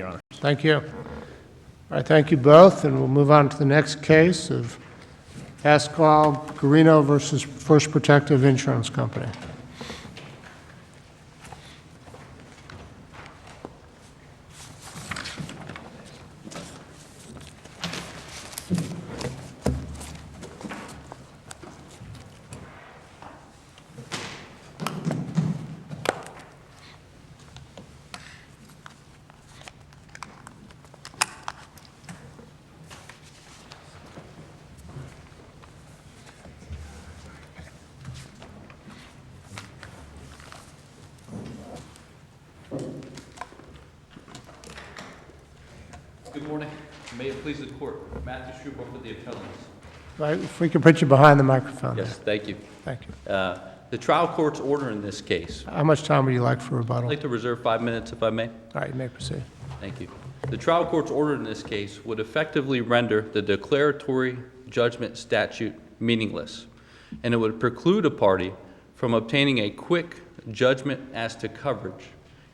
Your Honor. Thank you. All right, thank you both, and we'll move on to the next case of PASCAL-GUARINO versus First Protective Insurance Company. Good morning. May it please the court. Matthew Struber for the appellants. Right, if we could put you behind the microphone. Yes, thank you. Thank you. The trial court's order in this case. How much time would you like for rebuttal? I'd like to reserve 5 minutes if I may. All right, you may proceed. Thank you. The trial court's order in this case would effectively render the declaratory judgment statute meaningless, and it would preclude a party from obtaining a quick judgment as to coverage,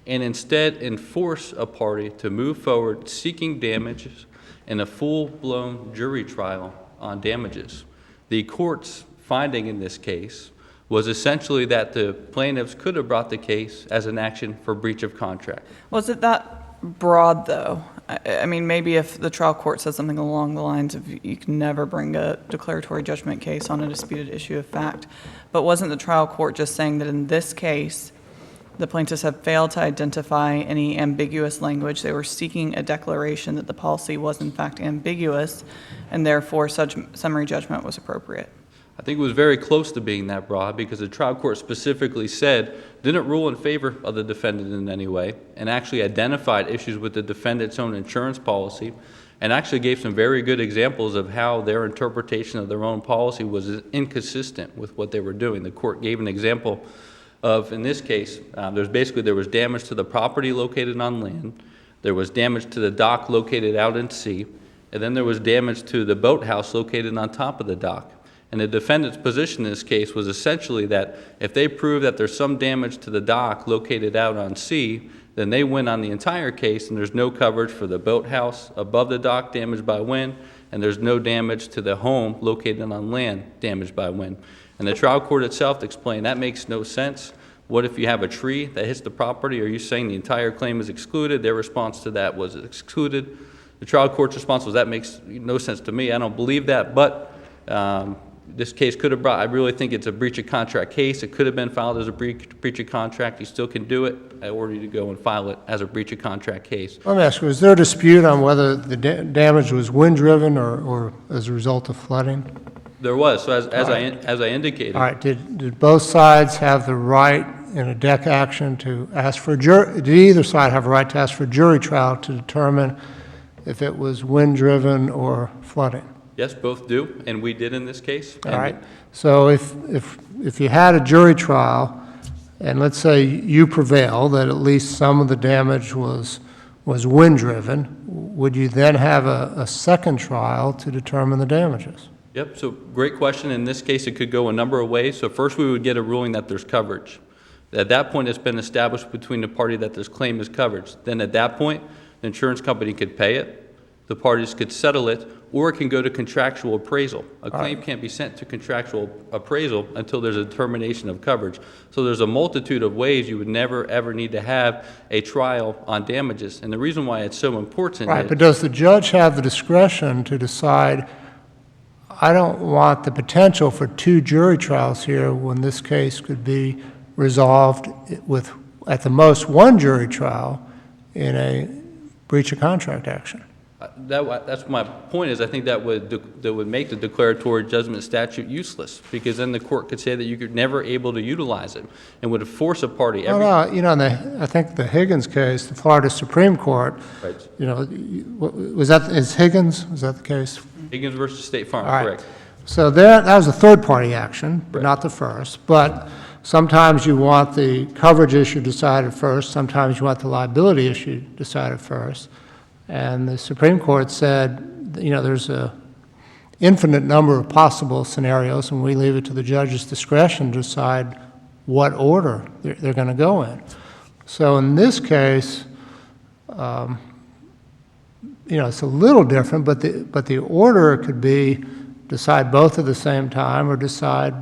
and instead enforce a party to move forward seeking damages in a full-blown jury trial on damages. The court's finding in this case was essentially that the plaintiffs could have brought the case as an action for breach of contract. Was it that broad, though? I mean, maybe if the trial court says something along the lines of you can never bring a declaratory judgment case on a disputed issue of fact, but wasn't the trial court just saying that in this case, the plaintiffs have failed to identify any ambiguous language? They were seeking a declaration that the policy was in fact ambiguous, and therefore such summary judgment was appropriate. I think it was very close to being that broad because the trial court specifically said, didn't rule in favor of the defendant in any way, and actually identified issues with the defendant's own insurance policy, and actually gave some very good examples of how their interpretation of their own policy was inconsistent with what they were doing. The court gave an example of, in this case, there was damage to the property located on land, there was damage to the dock located out in sea, and then there was damage to the boathouse located on top of the dock. And the defendant's position in this case was essentially that if they prove that there's some damage to the dock located out on sea, then they win on the entire case, and there's no coverage for the boathouse above the dock damaged by wind, and there's no damage to the home located on land damaged by wind. And the trial court itself explained that makes no sense. What if you have a tree that hits the property? Are you saying the entire claim is excluded? Their response to that was excluded. The trial court's response was that makes no sense to me. I don't believe that, but this case could have brought, I really think it's a breach of contract case. It could have been filed as a breach of contract. You still can do it. I order you to go and file it as a breach of contract case. Let me ask you, was there a dispute on whether the damage was wind-driven or as a result of flooding? There was. So as I indicated. All right. Did both sides have the right in a deck action to ask for a jury? Did either side have a right to ask for a jury trial to determine if it was wind-driven or flooding? Yes, both do, and we did in this case. All right. So if you had a jury trial, and let's say you prevail that at least some of the damage was wind-driven, would you then have a second trial to determine the damages? Yep, so great question. In this case, it could go a number of ways. So first we would get a ruling that there's coverage. At that point, it's been established between the party that this claim is coverage. Then at that point, the insurance company could pay it, the parties could settle it, or it can go to contractual appraisal. A claim can't be sent to contractual appraisal until there's a determination of coverage. So there's a multitude of ways you would never, ever need to have a trial on damages. And the reason why it's so important Right, but does the judge have the discretion to decide, I don't want the potential for two jury trials here when this case could be resolved with, at the most, one jury trial in a breach of contract action? That's my point, is I think that would make the declaratory judgment statute useless, because then the court could say that you could never able to utilize it and would force a party. No, you know, I think the Higgins case, the Florida Supreme Court, right. You know, is Higgins, was that the case? Higgins versus State Farm, right. Correct. So that was a third-party action, but not the first. But sometimes you want the coverage issue decided first. Sometimes you want the liability issue decided first. And the Supreme Court said, you know, there's a infinite number of possible scenarios, and we leave it to the judge's discretion to decide what order they're going to go in. So in this case, it's a little different, but the order could be decide both at the same time or decide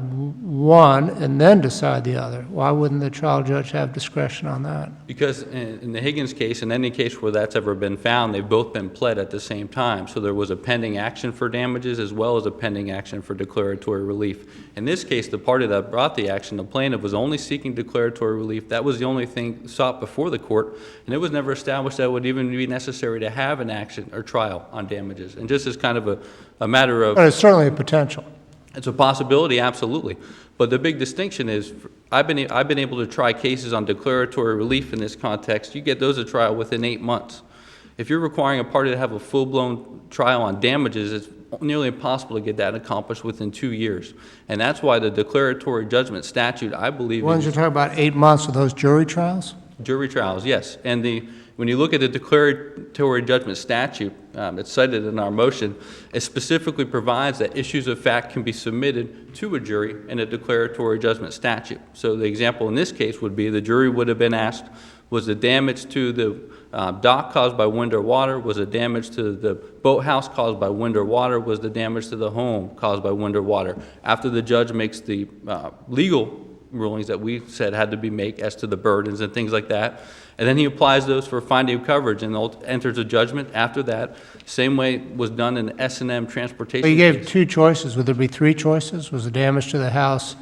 one and then decide the other. Why wouldn't the trial judge have discretion on that? Because in the Higgins case, in any case where that's ever been found, they've both been pled at the same time. So there was a pending action for damages as well as a pending action for declaratory relief. In this case, the party that brought the action, the plaintiff, was only seeking declaratory relief. That was the only thing sought before the court, and it was never established that it would even be necessary to have an action or trial on damages. And just as kind of a matter of... But it's certainly a potential. It's a possibility, absolutely. But the big distinction is, I've been able to try cases on declaratory relief in this context. You get those a trial within 8 months. If you're requiring a party to have a full-blown trial on damages, it's nearly impossible to get that accomplished within 2 years. And that's why the declaratory judgment statute, I believe... The ones you're talking about, 8 months of those jury trials? Jury trials, yes. And when you look at the declaratory judgment statute that's cited in our motion, it specifically provides that issues of fact can be submitted to a jury in a declaratory judgment statute. So the example in this case would be the jury would have been asked, was the damage to the dock caused by wind or water? Was the damage to the boathouse caused by wind or water? Was the damage to the home caused by wind or water? After the judge makes the legal rulings that we said had to be made as to the burdens and things like that, and then he applies those for finding of coverage and enters a judgment after that. Same way was done in the S&M transportation So you gave case. 2 choices. Would there be 3 choices? Was the damage to the house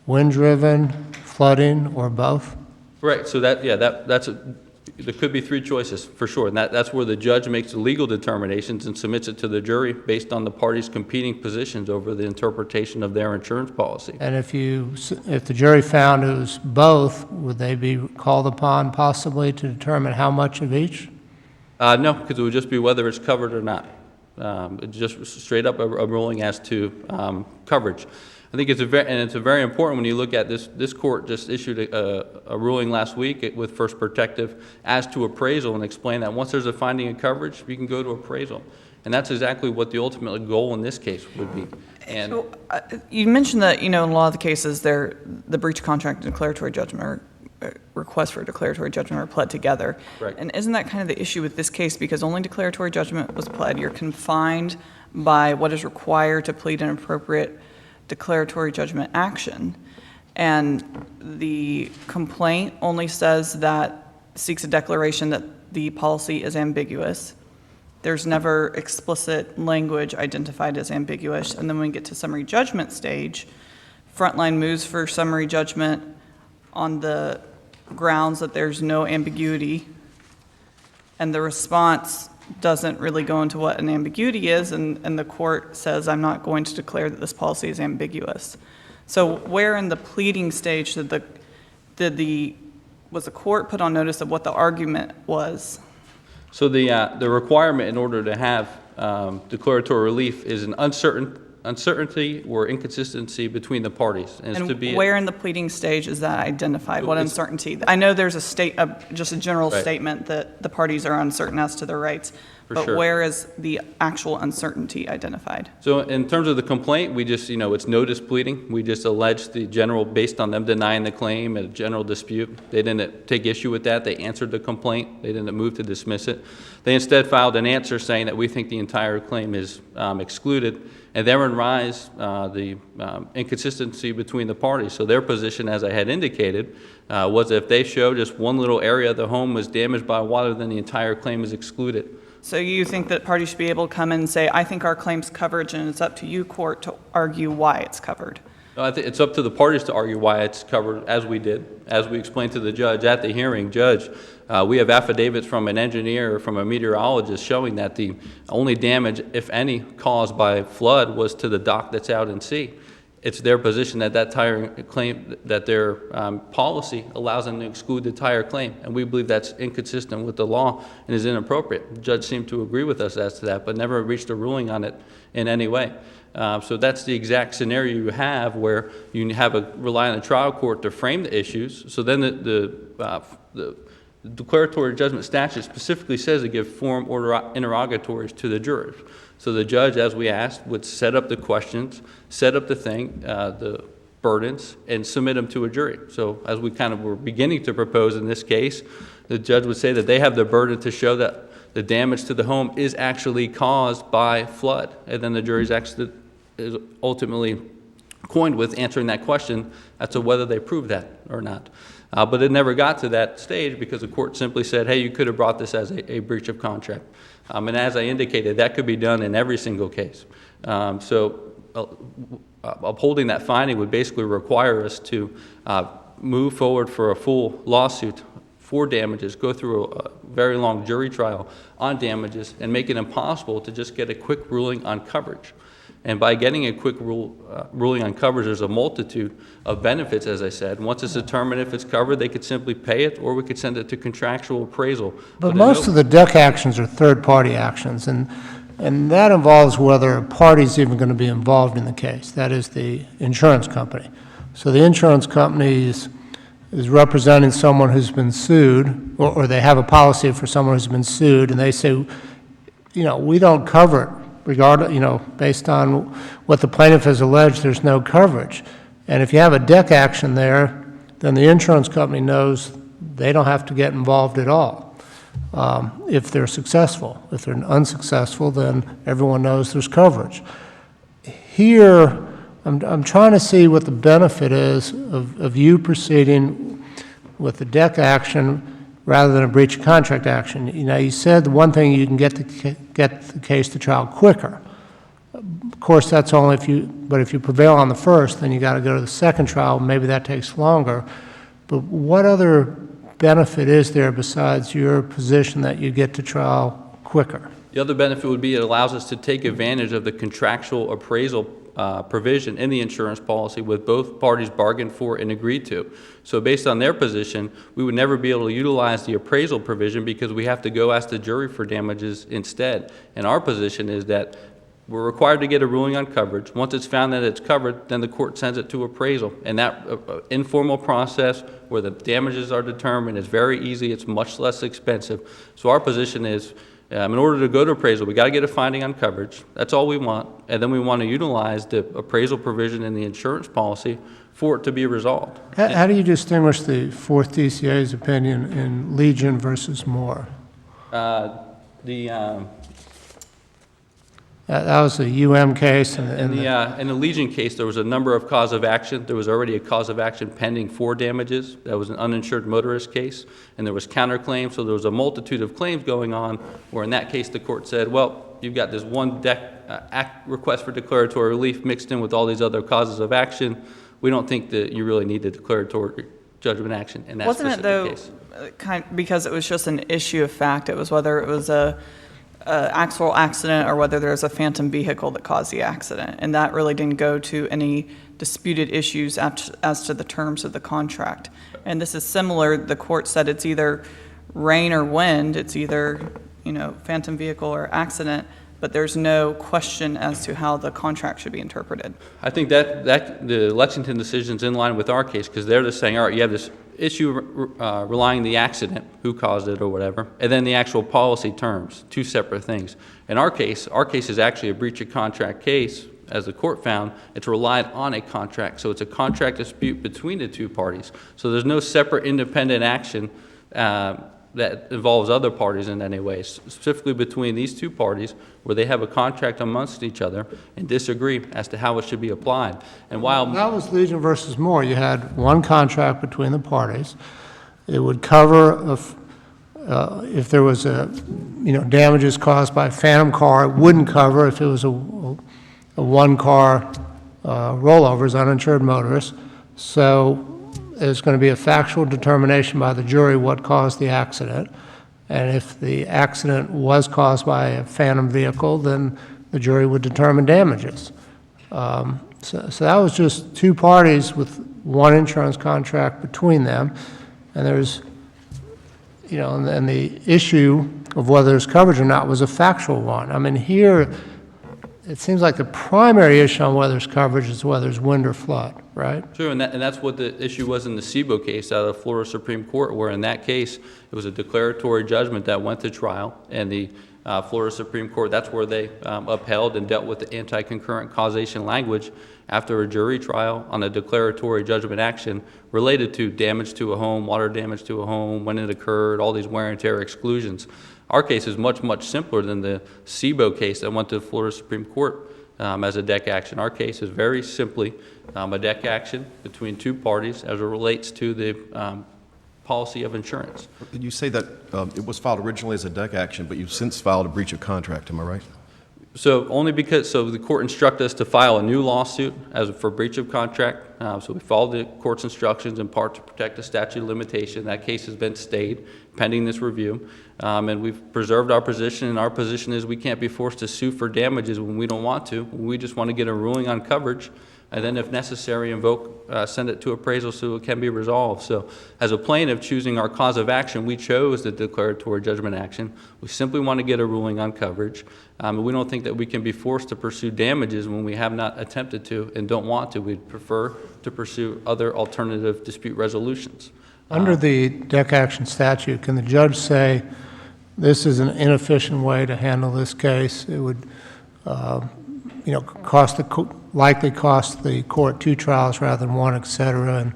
wind-driven, flooding, or both? Right, so there could be 3 choices for sure, and that's where the judge makes the legal determinations and submits it to the jury based on the parties' competing positions over the interpretation of their insurance policy. And if the jury found it was both, would they be called upon possibly to determine how much of each? No, because it would just be whether it's covered or not. It's just straight up a ruling as to coverage. I think it's very important when you look at this. This court just issued a ruling last week with First Protective as to appraisal and explained that once there's a finding of coverage, you can go to appraisal. And that's exactly what the ultimate goal in this case would be. And So, you mentioned that, in a lot of the cases, the breach of contract and declaratory judgment or request for a declaratory judgment are pled together. Right. And isn't that kind of the issue with this case? Because only declaratory judgment was pled. You're confined by what is required to plead an appropriate declaratory judgment action. And the complaint only says that, seeks a declaration that the policy is ambiguous. There's never explicit language identified as ambiguous. And then when we get to summary judgment stage, Frontline moves for summary judgment on the grounds that there's no ambiguity. And the response doesn't really go into what an ambiguity is, and the court says, I'm not going to declare that this policy is ambiguous. So where in the pleading stage was the court put on notice of what the argument was? so the requirement in order to have declaratory relief is an uncertainty or inconsistency between the parties. And it's to be Where in the pleading stage is that identified? What It's- uncertainty? I know there's just a general Right. statement that the parties are uncertain as to their rights, For but sure. where is the actual uncertainty identified? So in terms of the complaint, we just, it's notice pleading. We just allege the general, based on them denying the claim, a general dispute. They didn't take issue with that. They answered the complaint. They didn't move to dismiss it. They instead filed an answer saying that we think the entire claim is excluded, and therein rise the inconsistency between the parties. So their position, as I had indicated, was if they show just one little area of the home was damaged by water, then the entire claim is excluded. So you think that parties should be able to come in and say, I think our claim's coverage, and it's up to you, court, to argue why it's covered? I think it's up to the parties to argue why it's covered, as we did. As we explained to the judge at the hearing, Judge, we have affidavits from an engineer or from a meteorologist showing that the only damage, if any, caused by flood was to the dock that's out in sea. It's their position that entire claim, that their policy allows them to exclude the entire claim, and we believe that's inconsistent with the law and is inappropriate. The judge seemed to agree with us as to that, but never reached a ruling on it in any way. So that's the exact scenario you have where you have rely on the trial court to frame the issues. So then the declaratory judgment statute specifically says to give form order interrogatories to the jurors. So the judge, as we asked, would set up the questions, set up the burdens, and submit them to a jury. So as we kind of were beginning to propose in this case, the judge would say that they have the burden to show that the damage to the home is actually caused by flood. And then the jury's actually is ultimately coined with answering that question as to whether they prove that or not. But it never got to that stage because the court simply said, hey, you could have brought this as a breach of contract. And as I indicated, that could be done in every single case. Upholding that finding would basically require us to move forward for a full lawsuit for damages, go through a very long jury trial on damages, and make it impossible to just get a quick ruling on coverage. And by getting a quick ruling on coverage, there's a multitude of benefits, as I said. Once it's determined if it's covered, they could simply pay it, or we could send it to contractual appraisal. But most of the DEC actions are third-party actions, and that involves whether a party's even going to be involved in the case. That is the insurance company. So the insurance company is representing someone who's been sued, or they have a policy for someone who's been sued, and they say, you know, we don't cover it. Regardless, you know, based on what the plaintiff has alleged, there's no coverage. And if you have a DEC action there, then the insurance company knows they don't have to get involved at all if they're successful. If they're unsuccessful, then everyone knows there's coverage. Here, I'm trying to see what the benefit is of you proceeding with the DEC action rather than a breach of contract action. You know, you said the one thing you can get the case to trial quicker. Of course, that's only but if you prevail on the first, then you got to go to the second trial. Maybe that takes longer. But what other benefit is there besides your position that you get to trial quicker? The other benefit would be it allows us to take advantage of the contractual appraisal provision in the insurance policy with both parties bargained for and agreed to. So based on their position, we would never be able to utilize the appraisal provision because we have to go ask the jury for damages instead. And our position is that we're required to get a ruling on coverage. Once it's found that it's covered, then the court sends it to appraisal. And that informal process where the damages are determined is very easy. It's much less expensive. So our position is, in order to go to appraisal, we got to get a finding on coverage. That's all we want. And then we want to utilize the appraisal provision in the insurance policy for it to be resolved. How do you distinguish the Fourth DCA's opinion in Legion versus Moore? That was a case. In the Legion case, there was a number of cause of action. There was already a cause of action pending for damages. That was an uninsured motorist case, and there was counterclaims. So there was a multitude of claims going on, where in that case the court said, well, you've got this one request for declaratory relief mixed in with all these other causes of action. We don't think that you really need the declaratory judgment action in that specific case. Wasn't it, though, because it was just an issue of fact? It was whether it was a actual accident or whether there's a phantom vehicle that caused the accident, and that really didn't go to any disputed issues as to the terms of the contract. And this is similar. The court said it's either rain or wind. It's either, you know, phantom vehicle or accident, but there's no question as to how the contract should be interpreted. I think that the Lexington decision's in line with our case, because they're just saying, all right, you have this issue relying on the accident, who caused it or whatever, and then the actual policy terms, two separate things. In our case is actually a breach of contract case. As the court found, it's relied on a contract, so it's a contract dispute between the two parties. So there's no separate independent action that involves other parties in any way, specifically between these two parties where they have a contract amongst each other and disagree as to how it should be applied. And while that was Legion versus Moore, you had one contract between the parties. It would cover if there was damages caused by a phantom car. It wouldn't cover if it was a one-car rollovers, uninsured motorists. So there's going to be a factual determination by the jury what caused the accident. And if the accident was caused by a phantom vehicle, then the jury would determine damages. So that was just two parties with one insurance contract between them. And there's, and the issue of whether there's coverage or not was a factual one. I mean, here, it seems like the primary issue on whether there's coverage is whether there's wind or flood, right? True, and that's what the issue was in the SIBO case out of Florida Supreme Court, where in that case, it was a declaratory judgment that went to trial, and the Florida Supreme Court, that's where they upheld and dealt with the anti-concurrent causation language after a jury trial on a declaratory judgment action related to damage to a home, water damage to a home, when it occurred, all these wear and tear exclusions. Our case is much, much simpler than the SIBO case that went to the Florida Supreme Court as a deck action. Our case is very simply a deck action between two parties as it relates to the policy of insurance. You say that it was filed originally as a deck action, but you've since filed a breach of contract, am I right? So only because, so the court instructed us to file a new lawsuit for breach of contract. So we followed the court's instructions in part to protect the statute of limitation. That case has been stayed pending this review. And we've preserved our position, and our position is we can't be forced to sue for damages when we don't want to. We just want to get a ruling on coverage, and then if necessary, send it to appraisal so it can be resolved. So as a plaintiff choosing our cause of action, we chose the declaratory judgment action. We simply want to get a ruling on coverage. We don't think that we can be forced to pursue damages when we have not attempted to and don't want to. We'd prefer to pursue other alternative dispute resolutions. Under the deck action statute, can the judge say, this is an inefficient way to handle this case? It would, likely cost the court 2 trials rather than 1, et cetera,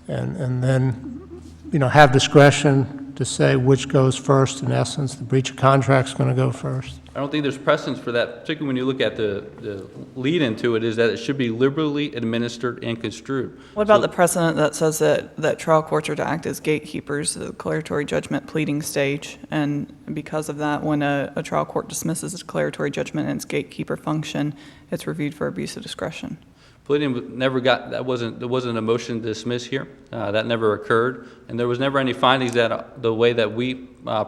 and then, have discretion to say which goes first. In essence, the breach of contract is going to go first. I don't think there's precedence for that, particularly when you look at the lead into it, is that it should be liberally administered and construed. What about the precedent that says that trial courts are to act as gatekeepers of the declaratory judgment pleading stage, and because of that, when a trial court dismisses a declaratory judgment in its gatekeeper function, it's reviewed for abuse of discretion? Pleading never got, there wasn't a motion to dismiss here. That never occurred, and there was never any findings that the way that we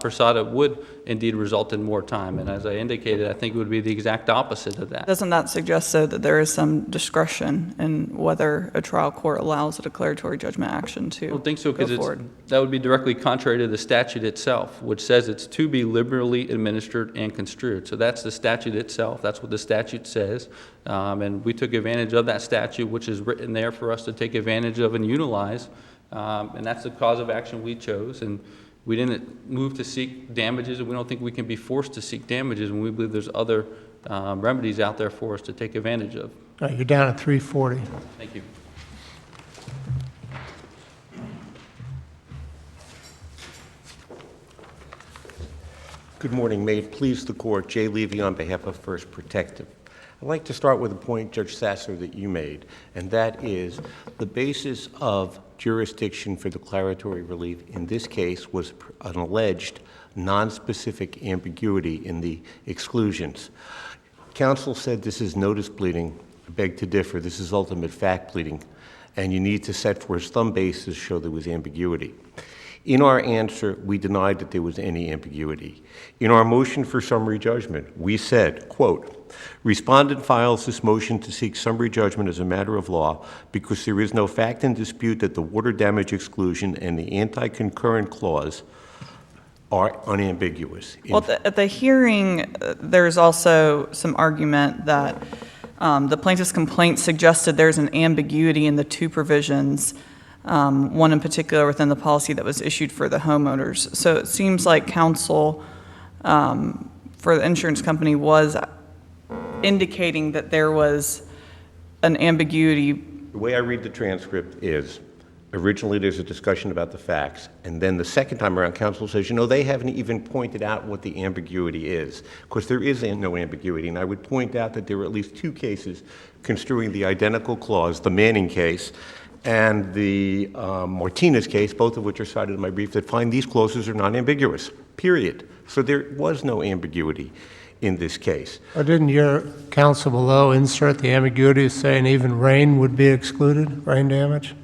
perceived it would indeed result in more time. And as I indicated, I think it would be the exact opposite of that. Doesn't that suggest, though, that there is some discretion in whether a trial court allows a declaratory judgment action to I don't think so, go because forward? that would be directly contrary to the statute itself, which says it's to be liberally administered and construed. So that's the statute itself. That's what the statute says. And we took advantage of that statute, which is written there for us to take advantage of and utilize. And that's the cause of action we chose. And we didn't move to seek damages, and we don't think we can be forced to seek damages when we believe there's other remedies out there for us to take advantage of. All right, you're down at 340. Thank you. Good morning. May it please the Court. Jay Levy on behalf of First Protective. I'd like to start with a point, Judge Sasser, that you made, and that is the basis of jurisdiction for declaratory relief in this case was an alleged nonspecific ambiguity in the exclusions. Counsel said this is notice pleading. I beg to differ. This is ultimate fact pleading, and you need to set forth some basis to show there was ambiguity. In our answer, we denied that there was any ambiguity. In our motion for summary judgment, we said, quote, respondent files this motion to seek summary judgment as a matter of law because there is no fact in dispute that the water damage exclusion and the anti-concurrent clause are unambiguous. Well, at the hearing, there's also some argument that the plaintiff's complaint suggested there's an ambiguity in the 2 provisions, one in particular within the policy that was issued for the homeowners. So it seems like counsel for the insurance company was indicating that there was an ambiguity. The way I read the transcript is originally there's a discussion about the facts, and then the second time around counsel says, they haven't even pointed out what the ambiguity is, because there is no ambiguity. And I would point out that there were at least 2 cases construing the identical clause, the Manning case and the Martinez case, both of which are cited in my brief, that find these clauses are non-ambiguous, period. So there was no ambiguity in this case. Or didn't your counsel below insert the ambiguity saying even rain would be excluded, rain damage?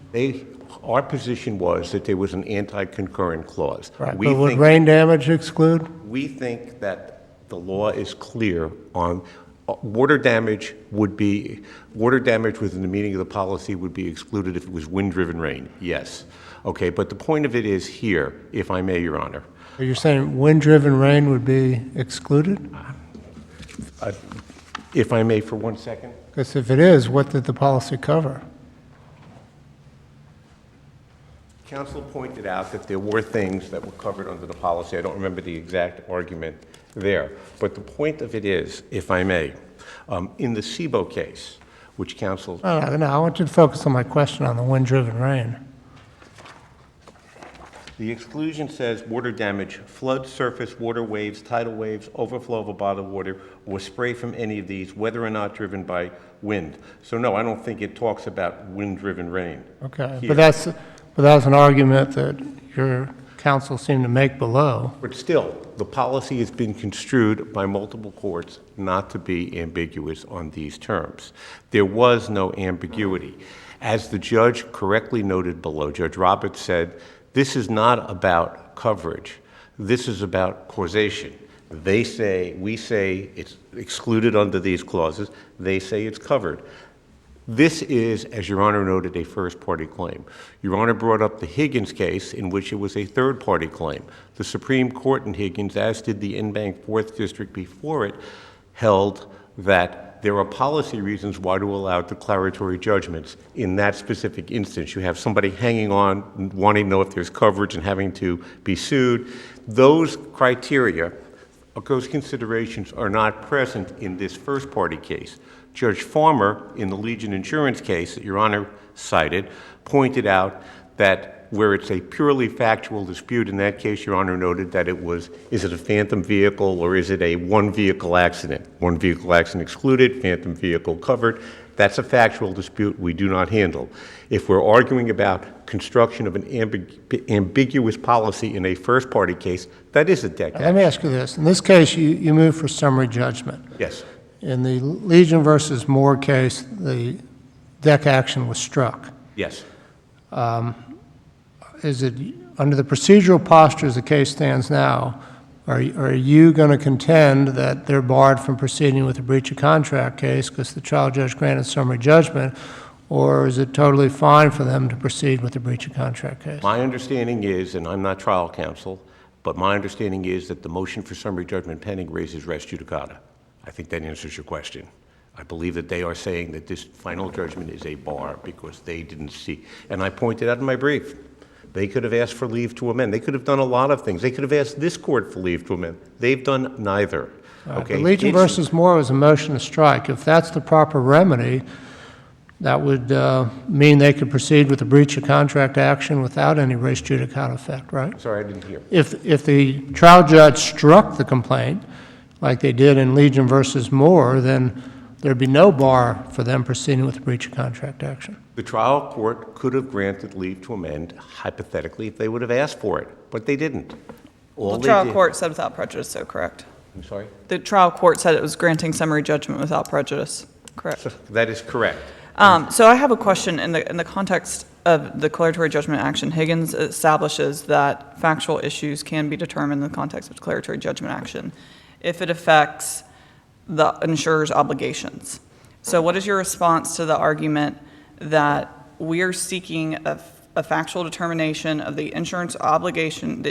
Our position was that there was an anti-concurrent clause. Right, but would rain damage exclude? We think that the law is clear on water damage within the meaning of the policy would be excluded if it was wind-driven rain, yes. Okay, but the point of it is here, if I may, Your Honor. Are you saying wind-driven rain would be excluded? If I may for 1 second. Because if it is, what did the policy cover? Counsel pointed out that there were things that were covered under the policy. I don't remember the exact argument there. But the point of it is, if I may, in the SIBO case, which counsel... No, I want you to focus on my question on the wind-driven rain. The exclusion says water damage, flood, surface, water waves, tidal waves, overflow of a body of water, or spray from any of these, whether or not driven by wind. So no, I don't think it talks about wind-driven rain. Okay, here. but that's an argument that your counsel seemed to make below. But still, the policy has been construed by multiple courts not to be ambiguous on these terms. There was no ambiguity. As the judge correctly noted below, Judge Roberts said, this is not about coverage. This is about causation. We say it's excluded under these clauses. They say it's covered. This is, as Your Honor noted, a first-party claim. Your Honor brought up the Higgins case, in which it was a third-party claim. The Supreme Court in Higgins, as did the in-bank 4th District before it, held that there are policy reasons why to allow declaratory judgments in that specific instance. You have somebody hanging on, wanting to know if there's coverage and having to be sued. Those criteria, those considerations are not present in this first-party case. Judge Farmer, in the Legion Insurance case that Your Honor cited, pointed out that where it's a purely factual dispute, in that case, Your Honor noted that it was, is it a phantom vehicle or is it a one-vehicle accident? One vehicle accident excluded, phantom vehicle covered. That's a factual dispute we do not handle. If we're arguing about construction of an ambiguous policy in a first-party case, that is a deck action. Let me ask you this. In this case, you moved for summary judgment. Yes. In the Legion versus Moore case, the deck action was struck. Yes. Is it, under the procedural posture as the case stands now, are you going to contend that they're barred from proceeding with a breach of contract case because the trial judge granted summary judgment, or is it totally fine for them to proceed with a breach of contract case? My understanding is, and I'm not trial counsel, but my understanding is that the motion for summary judgment pending raises res judicata. I think that answers your question. I believe that they are saying that this final judgment is a bar because they didn't see. And I pointed out in my brief, they could have asked for leave to amend. They could have done a lot of things. They could have asked this court for leave to amend. They've done neither. Okay? The Legion versus Moore was a motion to strike. If that's the proper remedy, that would mean they could proceed with a breach of contract action without any res judicata effect, right? Sorry, I didn't hear. If the trial judge struck the complaint, like they did in Legion versus Moore, then there'd be no bar for them proceeding with a breach of contract action. The trial court could have granted leave to amend, hypothetically, if they would have asked for it, but they didn't. The trial court said without prejudice, so correct. I'm sorry? The trial court said it was granting summary judgment without prejudice, correct. That is correct. So I have a question in the context of the declaratory judgment action. Higgins establishes that factual issues can be determined in the context of declaratory judgment action if it affects the insurer's obligations. So what is your response to the argument that we are seeking a factual determination of the insurer's obligation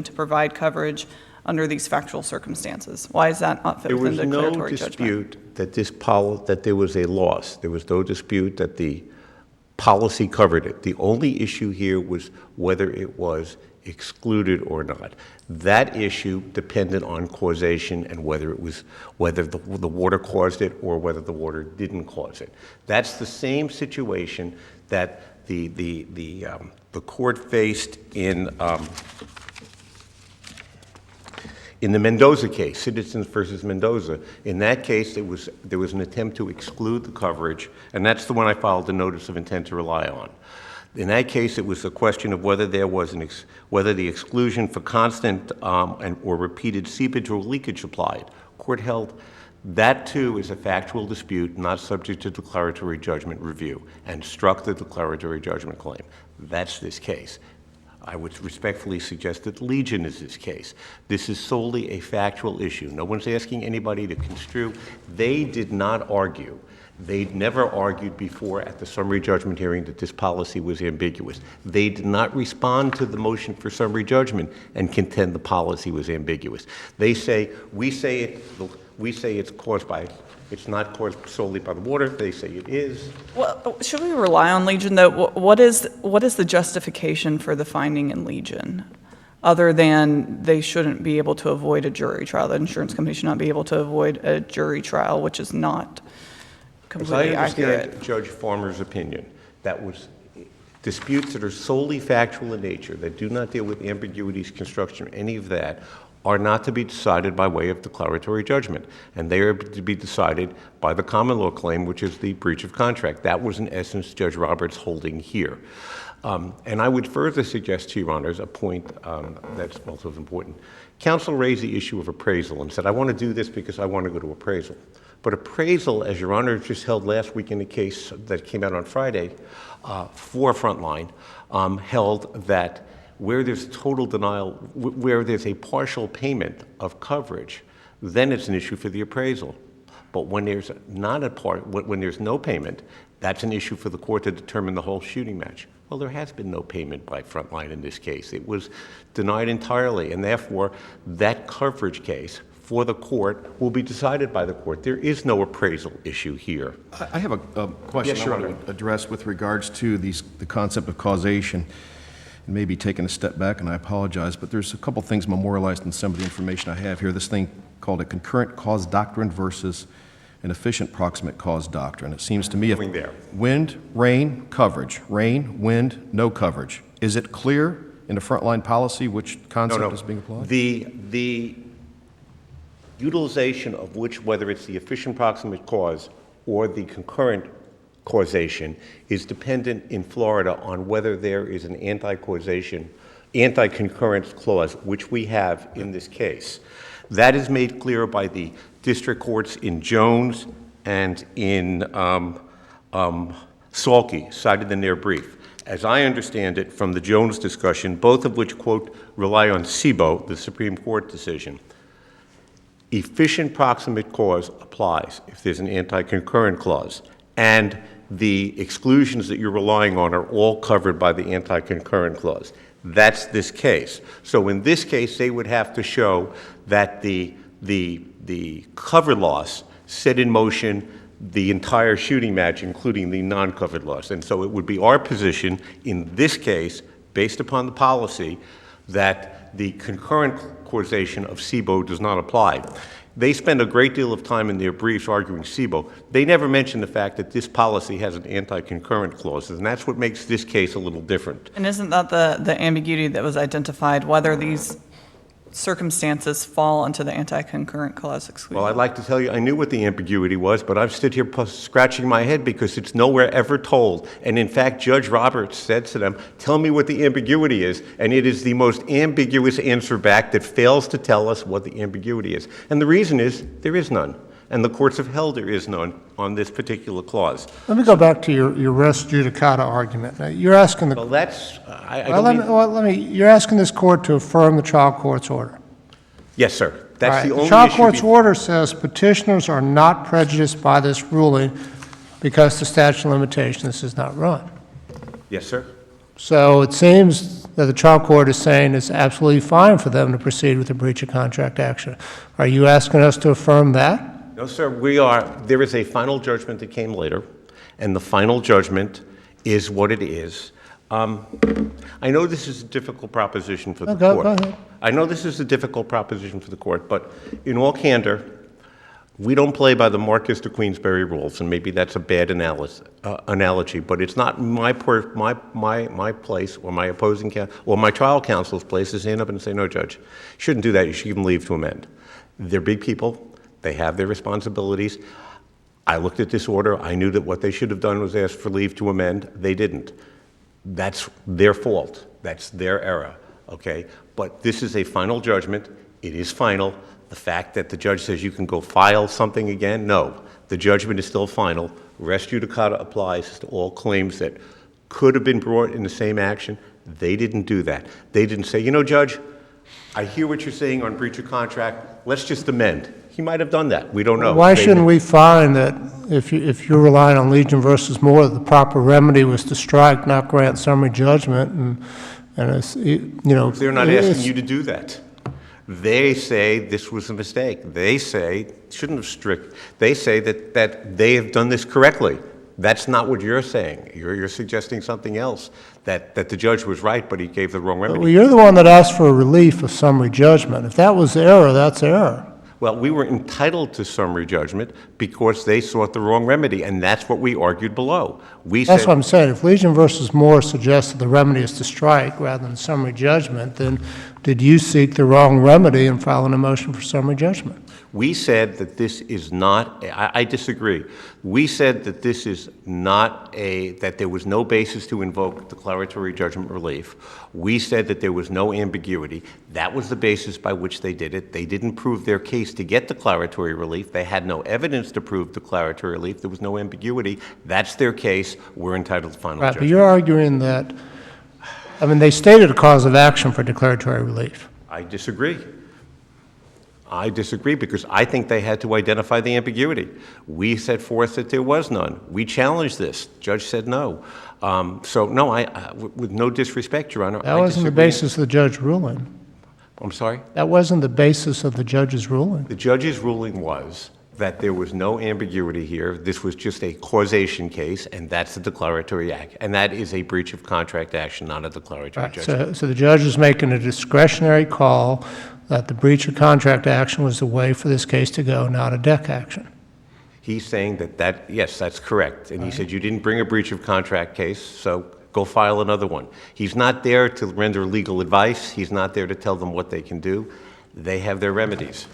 to provide coverage under these factual circumstances? Why is that not fit within the declaratory judgment? There was no dispute that there was a loss. There was no dispute that the policy covered it. The only issue here was whether it was excluded or not. That issue depended on causation and whether the water caused it or whether the water didn't cause it. That's the same situation that the court faced in the Mendoza case, Citizens versus Mendoza. In that case, there was an attempt to exclude the coverage, and that's the one I filed the notice of intent to rely on. In that case, it was a question of whether there was whether the exclusion for constant or repeated seepage or leakage applied. Court held that too is a factual dispute not subject to declaratory judgment review and struck the declaratory judgment claim. That's this case. I would respectfully suggest that Legion is this case. This is solely a factual issue. No one's asking anybody to construe. They did not argue. They'd never argued before at the summary judgment hearing that this policy was ambiguous. They did not respond to the motion for summary judgment and contend the policy was ambiguous. We say it's caused by, it's not caused solely by the water. They say it is. Well, should we rely on Legion, though? What is the justification for the finding in Legion, other than they shouldn't be able to avoid a jury trial? The insurance company should not be able to avoid a jury trial, which is not completely accurate. As I understand Judge Farmer's opinion, that was Disputes that are solely factual in nature, that do not deal with ambiguities, construction, any of that, are not to be decided by way of declaratory judgment, and they are to be decided by the common law claim, which is the breach of contract. That was, in essence, Judge Roberts' holding here. And I would further suggest to Your Honors a point that's also important. Counsel raised the issue of appraisal and said, I want to do this because I want to go to appraisal. But appraisal, as Your Honor just held last week in a case that came out on Friday for Frontline, held that where there's total denial, where there's a partial payment of coverage, then it's an issue for the appraisal. But when there's not a when there's no payment, that's an issue for the court to determine the whole shooting match. Well, there has been no payment by Frontline in this case. It was denied entirely, and therefore that coverage case for the court will be decided by the court. There is no appraisal issue here. I have a question Yes, I Your want Honor. to address with regards to the concept of causation. And maybe taking a step back, and I apologize, but there's a couple things memorialized in some of the information I have here. This thing called a concurrent cause doctrine versus an efficient proximate cause doctrine. It seems to me if Going there. wind, rain, coverage, rain, wind, no coverage. Is it clear in the Frontline policy which concept is being applied? The utilization of which, whether it's the efficient proximate cause or the concurrent causation, is dependent in Florida on whether there is an anti-concurrence clause, which we have in this case. That is made clear by the district courts in Jones and in Salke, cited in their brief. As I understand it from the Jones discussion, both of which, quote, rely on SIBO, the Supreme Court decision, efficient proximate cause applies if there's an anti-concurrent clause, and the exclusions that you're relying on are all covered by the anti-concurrent clause. That's this case. So in this case, they would have to show that the cover loss set in motion the entire shooting match, including the non-covered loss. And so it would be our position in this case, based upon the policy, that the concurrent causation of SIBO does not apply. They spend a great deal of time in their briefs arguing SIBO. They never mention the fact that this policy has an anti-concurrent clause, and that's what makes this case a little different. And isn't that the ambiguity that was identified, whether these circumstances fall into the anti-concurrent clause exclusion? Well, I'd like to tell you, I knew what the ambiguity was, but I've stood here scratching my head because it's nowhere ever told. And in fact, Judge Roberts said to them, tell me what the ambiguity is. And it is the most ambiguous answer back that fails to tell us what the ambiguity is. And the reason is, there is none. And the courts have held there is none on this particular clause. Let me go back to your res judicata argument. Now, you're asking the, Well, that's, I well, believe, you're asking this court to affirm the trial court's order. yes, sir. That's Right. the only trial issue. court's order says petitioners are not prejudiced by this ruling because the statute of limitations is not run. Yes, sir. So it seems that the trial court is saying it's absolutely fine for them to proceed with a breach of contract action. Are you asking us to affirm that? No, sir, there is a final judgment that came later, and the final judgment is what it is. I know this is a difficult proposition for the Go court. ahead. I know this is a difficult proposition for the court, but in all candor, we don't play by the Marquis de Queensberry rules, and maybe that's a bad analogy, but it's not my place or my opposing or my trial counsel's place to stand up and say, no, Judge, you shouldn't do that. You should give them leave to amend. They're big people. They have their responsibilities. I looked at this order. I knew that what they should have done was ask for leave to amend. They didn't. That's their fault. That's their error, okay? But this is a final judgment. It is final. The fact that the judge says you can go file something again, no. The judgment is still final. Res judicata applies to all claims that could have been brought in the same action. They didn't do that. They didn't say, you know, Judge, I hear what you're saying on breach of contract. Let's just amend. He might have done that. We don't know. Why shouldn't we find that if you're relying on Legion versus Moore, the proper remedy was to strike, not grant summary judgment, and it's, you know. They're not asking you to do that. They say this was a mistake. They say, shouldn't have strict. They say that they have done this correctly. That's not what you're saying. You're suggesting something else, that the judge was right, but he gave the wrong remedy. Well, you're the one that asked for a relief of summary judgment. If that was error, that's error. Well, we were entitled to summary judgment because they sought the wrong remedy, and that's what we argued below. We That's said, what I'm saying. If Legion versus Moore suggests that the remedy is to strike rather than summary judgment, then did you seek the wrong remedy in filing a motion for summary judgment? we said that this is not, I disagree. We said that this is not that there was no basis to invoke declaratory judgment relief. We said that there was no ambiguity. That was the basis by which they did it. They didn't prove their case to get declaratory relief. They had no evidence to prove declaratory relief. There was no ambiguity. That's their case. We're entitled to final Right, but judgment. you're arguing that, I mean, they stated a cause of action for declaratory relief. I disagree. I disagree because I think they had to identify the ambiguity. We set forth that there was none. We challenged this. Judge said no. So no, with no disrespect, Your Honor, That wasn't the basis of the judge's ruling. I'm sorry? That wasn't the basis of the judge's ruling. The judge's ruling was that there was no ambiguity here. This was just a causation case, and that's a declaratory act. And that is a breach of contract action, not a declaratory Right, judgment. so the judge is making a discretionary call that the breach of contract action was the way for this case to go, not a deck action. He's saying that, yes, that's correct. And he said, you didn't bring a breach of contract case, so go file another one. He's not there to render legal advice. He's not there to tell them what they can do. They have their remedies.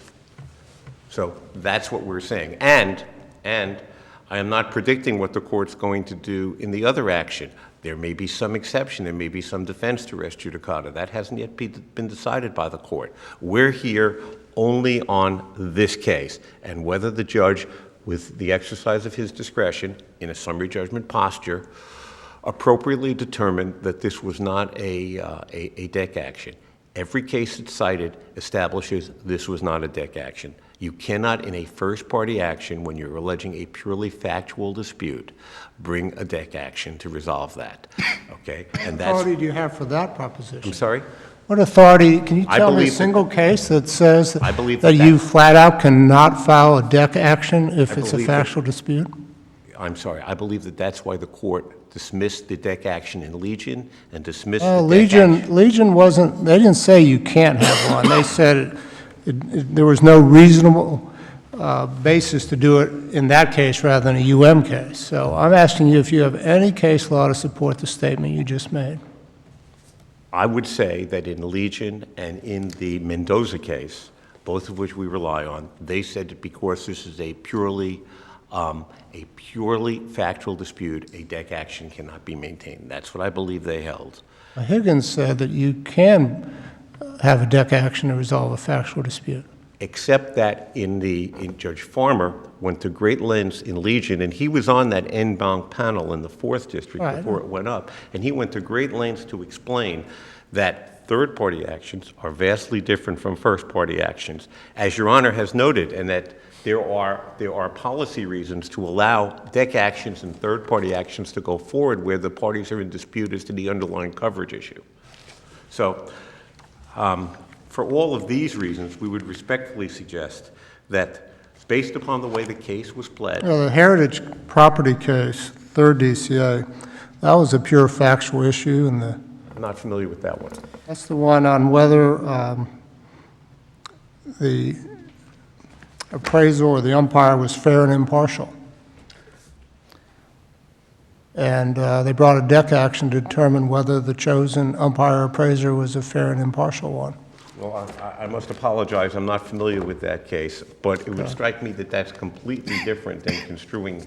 So that's what we're saying. And I am not predicting what the court's going to do in the other action. There may be some exception. There may be some defense to res judicata. That hasn't yet been decided by the court. We're here only on this case. And whether the judge, with the exercise of his discretion in a summary judgment posture, appropriately determined that this was not a deck action. Every case that's cited establishes this was not a deck action. You cannot, in a first-party action, when you're alleging a purely factual dispute, bring a deck action to resolve that, okay? And What authority do you have for that proposition? I'm sorry? What authority, can you I tell me a believe that- single case that says I believe that that you that- flat out cannot file a deck action if it's a believe that- factual dispute? I'm sorry. I believe that that's why the court dismissed the deck action in Legion and dismissed Well, the deck action. Legion wasn't, they didn't say you can't have one. They said there was no reasonable basis to do it in that case rather than a UM case. So I'm asking you if you have any case law to support the statement you just made. I would say that in Legion and in the Mendoza case, both of which we rely on, they said that because this is a purely factual dispute, a deck action cannot be maintained. That's what I believe they held. Higgins said that you can have a deck action to resolve a factual dispute. Except that in Judge Farmer went to great lengths in Legion, and he was on that en banc panel in the 4th District Right. before it went up, and he went to great lengths to explain that third-party actions are vastly different from first-party actions, as Your Honor has noted, and that there are policy reasons to allow deck actions and third-party actions to go forward where the parties are in dispute as to the underlying coverage issue. So, for all of these reasons, we would respectfully suggest that, based upon the way the case was pled, The Heritage Property case, 3rd DCA, that was a pure factual issue, and I'm not familiar with that one. that's the one on whether the appraisal or the umpire was fair and impartial. And they brought a deck action to determine whether the chosen umpire appraiser was a fair and impartial one. Well, I must apologize, I'm not familiar with that case, but it would strike me that that's completely different than construing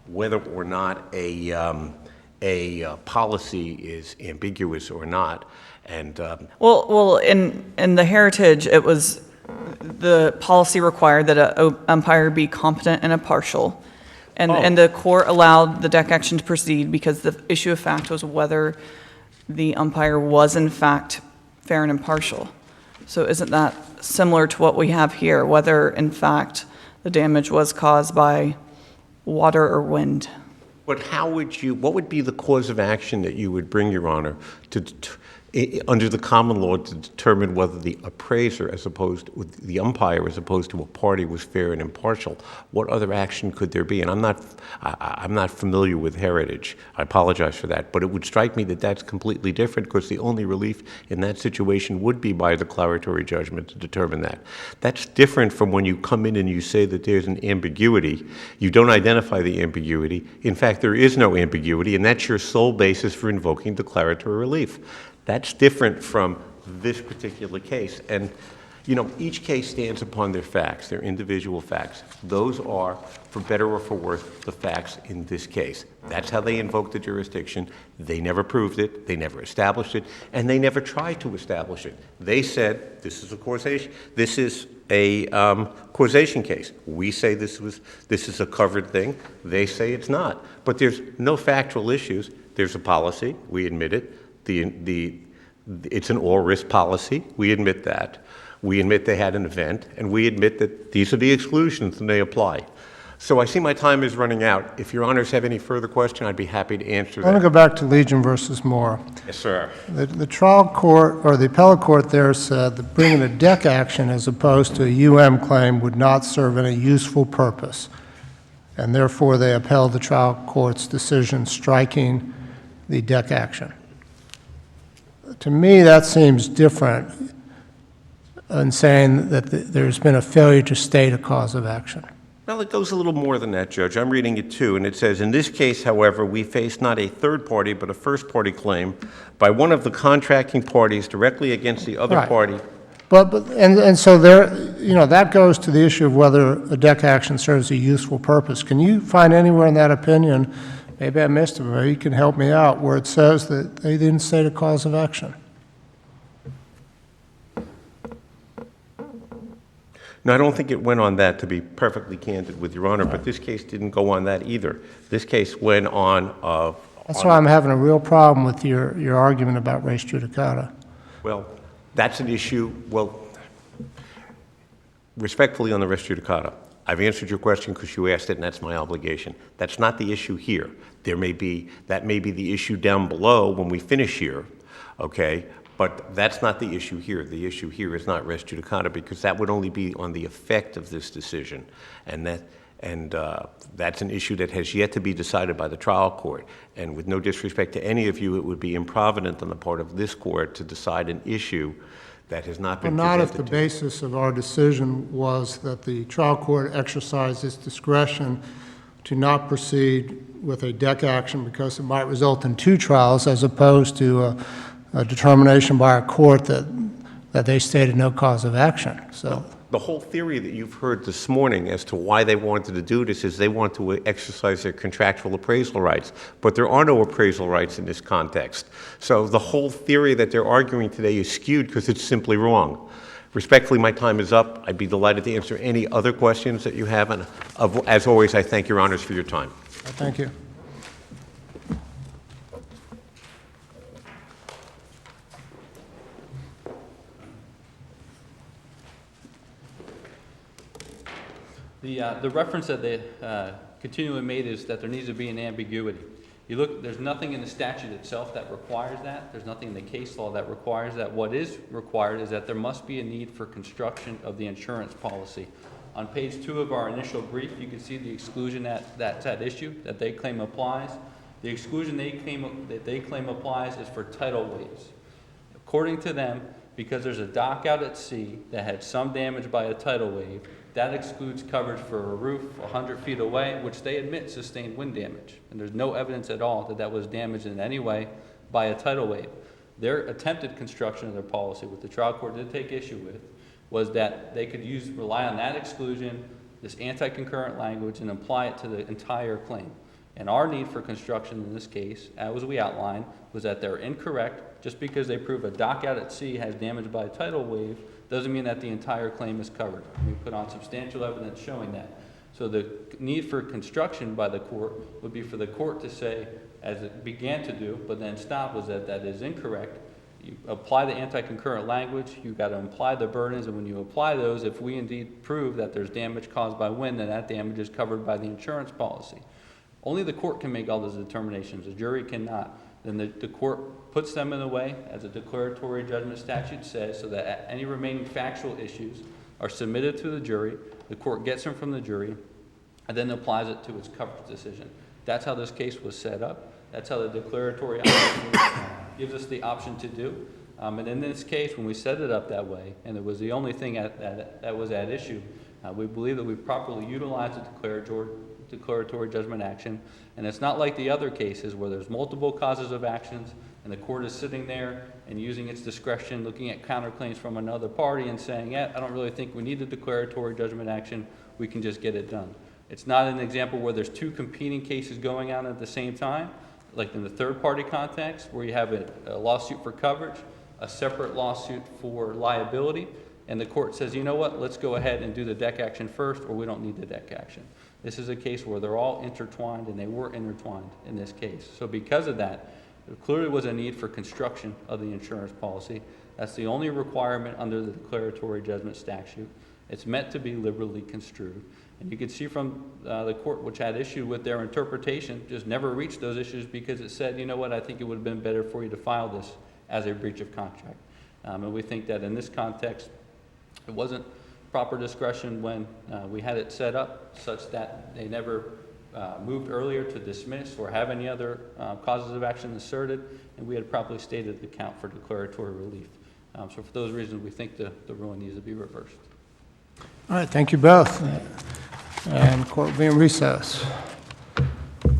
whether or not a policy is ambiguous or not. And Well, in the Heritage, it was, the policy required that an umpire be competent and impartial. And the court allowed the deck action to proceed because the issue of fact was whether the umpire was in fact fair and impartial. So isn't that similar to what we have here, whether in fact the damage was caused by water or wind? But what would be the cause of action that you would bring, Your Honor, under the common law to determine whether the appraiser, as opposed to the umpire, as opposed to a party, was fair and impartial. What other action could there be? And I'm not familiar with heritage. I apologize for that, but it would strike me that that's completely different, because the only relief in that situation would be by a declaratory judgment to determine that. That's different from when you come in and you say that there's an ambiguity. You don't identify the ambiguity. In fact, there is no ambiguity, and that's your sole basis for invoking declaratory relief. That's different from this particular case. And, you know, each case stands upon their facts, their individual facts. Those are, for better or for worse, the facts in this case. That's how they invoked the jurisdiction. They never proved it, they never established it, and they never tried to establish it. They said, this is a causation case. We say this is a covered thing. They say it's not. But there's no factual issues. There's a policy, we admit it. It's an all-risk policy. We admit that. We admit they had an event, and we admit that these are the exclusions and they apply. So I see my time is running out. If your honors have any further question, I'd be happy to answer I want to that. go back to Legion versus Moore. Yes, sir. The trial court, or the appellate court there, said that bringing a DEC action as opposed to a UM claim would not serve any useful purpose, and therefore they upheld the trial court's decision striking the DEC action. To me, that seems different in saying that there's been a failure to state a cause of action. Well, it goes a little more than that, Judge. I'm reading it too, and it says, in this case, however, we face not a third party, but a first party claim by one of the contracting parties directly against the other Right. party. And so there, you know, that goes to the issue of whether a DEC action serves a useful purpose. Can you find anywhere in that opinion, maybe I missed it, maybe you can help me out, where it says that they didn't state a cause of action? No, I don't think it went on that, to be perfectly candid with Your Honor, but this case didn't go on that either. This case went on... That's why I'm having a real problem with your argument about res judicata. Well, that's an issue, well, respectfully on the res judicata, I've answered your question because you asked it, and that's my obligation. That's not the issue here. That may be the issue down below when we finish here, okay? But that's not the issue here. The issue here is not res judicata, because that would only be on the effect of this decision, and that's an issue that has yet to be decided by the trial court. And with no disrespect to any of you, it would be improvident on the part of this court to decide an issue that has not been Well, not if presented the to you. basis of our decision was that the trial court exercised its discretion to not proceed with a DEC action because it might result in two trials, as opposed to a determination by a court that they stated no cause of action. So The whole theory that you've heard this morning as to why they wanted to do this is they want to exercise their contractual appraisal rights. But there are no appraisal rights in this context. So the whole theory that they're arguing today is skewed because it's simply wrong. Respectfully, my time is up. I'd be delighted to answer any other questions that you have. And as always, I thank your honors for your time. thank you. The reference that they continually made is that there needs to be an ambiguity. You look, there's nothing in the statute itself that requires that. There's nothing in the case law that requires that. What is required is that there must be a need for construction of the insurance policy. On page 2 of our initial brief, you can see the exclusion that's at issue, that they claim applies. The exclusion that they claim applies is for tidal waves. According to them, because there's a dock out at sea that had some damage by a tidal wave, that excludes coverage for a roof 100 feet away, which they admit sustained wind damage. And there's no evidence at all that that was damaged in any way by a tidal wave. Their attempted construction of their policy, what the trial court did take issue with, was that they could rely on that exclusion, this anti-concurrent language, and apply it to the entire claim. And our need for construction in this case, as we outlined, was that they're incorrect. Just because they prove a dock out at sea has damage by a tidal wave doesn't mean that the entire claim is covered. We put on substantial evidence showing that. So the need for construction by the court would be for the court to say, as it began to do, but then stop, was that that is incorrect. You apply the anti-concurrent language, you've got to apply the burdens, and when you apply those, if we indeed prove that there's damage caused by wind, then that damage is covered by the insurance policy. Only the court can make all those determinations. The jury cannot. then the court puts them in the way, as a declaratory judgment statute says, so that any remaining factual issues are submitted to the jury, the court gets them from the jury, and then applies it to its coverage decision. That's how this case was set up. That's how the declaratory option gives us the option to do. And in this case, when we set it up that way, and it was the only thing that was at issue, we believe that we properly utilized the declaratory judgment action. And it's not like the other cases where there's multiple causes of actions, and the court is sitting there and using its discretion, looking at counterclaims from another party and saying, yeah, I don't really think we need the declaratory judgment action. We can just get it done. It's not an example where there's two competing cases going on at the same time, like in the third-party context, where you have a lawsuit for coverage, a separate lawsuit for liability, and the court says, you know what, let's go ahead and do the deck action first, or we don't need the deck action. This is a case where they're all intertwined, and they were intertwined in this case. So because of that, there clearly was a need for construction of the insurance policy. That's the only requirement under the declaratory judgment statute. It's meant to be liberally construed. And you can see from the court, which had issue with their interpretation, just never reached those issues because it said, you know what, I think it would have been better for you to file this as a breach of contract. And we think that in this context, it wasn't proper discretion when we had it set up such that they never moved earlier to dismiss or have any other causes of action asserted, and we had properly stated the count for declaratory relief. So for those reasons, we think the ruling needs to be reversed. All right, thank you both. And court will be in recess.